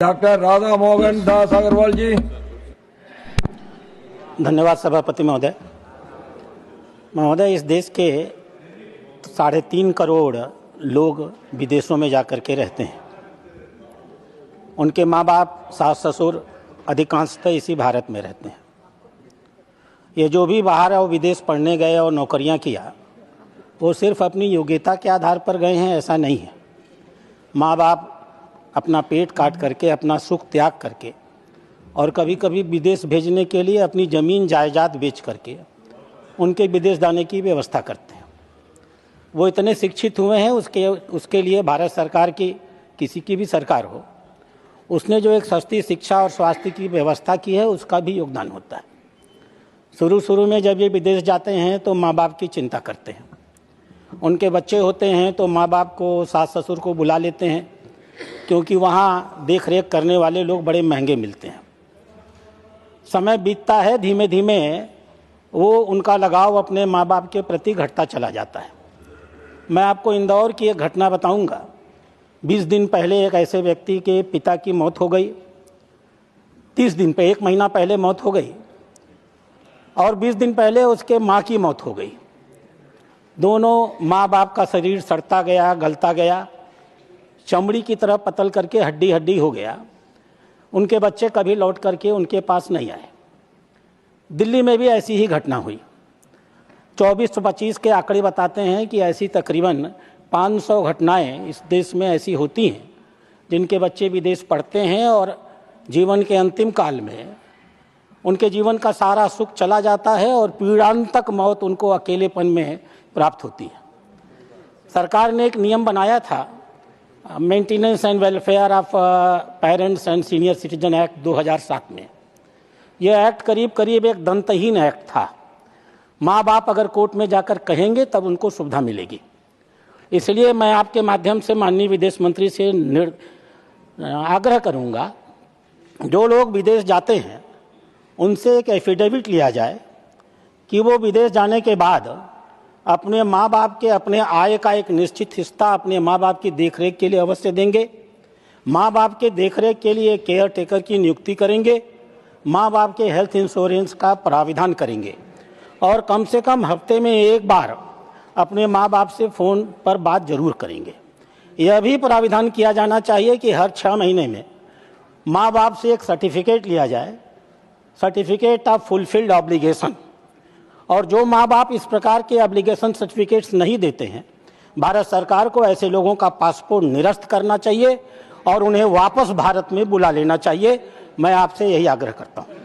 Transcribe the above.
Doctor Radha Mohan Das Agarwal जी। धन्यवाद सभापति महोदय। महोदय, इस देश के 3.5 करोड़ लोग विदेशों में जाकर के रहते हैं। उनके माँ बाप, सास ससुर अधिकांशतः इसी भारत में रहते हैं। ये जो भी बाहर और विदेश पढ़ने गए और नौकरियां किया, वो सिर्फ अपनी योग्यता के आधार पर गए हैं, ऐसा नहीं है। माँ बाप अपना पेट काट करके, अपना सुख त्याग करके और कभी कभी विदेश भेजने के लिए अपनी ज़मीन जायदाद बेच करके उनके विदेश जाने की व्यवस्था करते हैं। वो इतने शिक्षित हुए हैं, उसके लिए भारत सरकार की, किसी की भी सरकार हो, उसने जो एक सस्ती शिक्षा और स्वास्थ्य की व्यवस्था की है, उसका भी योगदान होता है। शुरू में जब ये विदेश जाते हैं तो माँ बाप की चिंता करते हैं। उनके बच्चे होते हैं तो माँ बाप को, सास ससुर को बुला लेते हैं, क्योंकि वहाँ देख रेख करने वाले लोग बड़े महंगे मिलते हैं। समय बीतता है, धीमे धीमे वो उनका लगाव अपने माँ बाप के प्रति घटता चला जाता है। मैं आपको इंदौर की एक घटना बताऊंगा। 20 दिन पहले एक ऐसे व्यक्ति के पिता की मौत हो गई। 30 दिन पे, 1 महीना पहले मौत हो गई और 20 दिन पहले उसके माँ की मौत हो गई। दोनों माँ बाप का शरीर सड़ता गया, गलता गया, चमड़ी की तरह पतल करके हड्डी हड्डी हो गया। उनके बच्चे कभी लौट करके उनके पास नहीं आए। दिल्ली में भी ऐसी ही घटना हुई। 24-25 के आंकड़े बताते हैं कि ऐसी तकरीबन 500 घटनाएं इस देश में ऐसी होती हैं जिनके बच्चे विदेश पढ़ते हैं और जीवन के अंतिम काल में उनके जीवन का सारा सुख चला जाता है और पीड़ांतक मौत उनको अकेलेपन में प्राप्त होती है। सरकार ने एक नियम बनाया था, maintenance and welfare of parents and senior citizen act 2007 में। यह एक्ट करीब एक दंतहीन एक्ट था। माँ बाप अगर कोर्ट में जाकर कहेंगे तब उनको सुविधा मिलेगी। इसलिए मैं आपके माध्यम से माननीय विदेश मंत्री से आग्रह करूँगा, जो लोग विदेश जाते हैं उनसे एक एफिडेविट लिया जाए कि वो विदेश जाने के बाद अपने माँ बाप के अपने आय का एक निश्चित हिस्सा अपने माँ बाप की देखरेख के लिए अवश्य देंगे। माँ बाप के देखरेख के लिए केयर टेकर की नियुक्ति करेंगे। माँ बाप के हेल्थ इंश्योरेंस का प्राविधान करेंगे और कम से कम हफ्ते में 1 बार अपने माँ बाप से फ़ोन पर बात जरूर करेंगे। यह भी प्राविधान किया जाना चाहिए कि हर 6 महीने में माँ बाप से एक सर्टिफिकेट लिया जाए, सर्टिफिकेट ऑफ फुलफिल्ड ऑब्लिगेशन। और जो माँ बाप इस प्रकार के ऑब्लिगेशन सर्टिफिकेट्स नहीं देते हैं, भारत सरकार को ऐसे लोगों का पासपोर्ट निरस्त करना चाहिए और उन्हें वापस भारत में बुला लेना चाहिए। मैं आपसे यही आग्रह करता हूँ।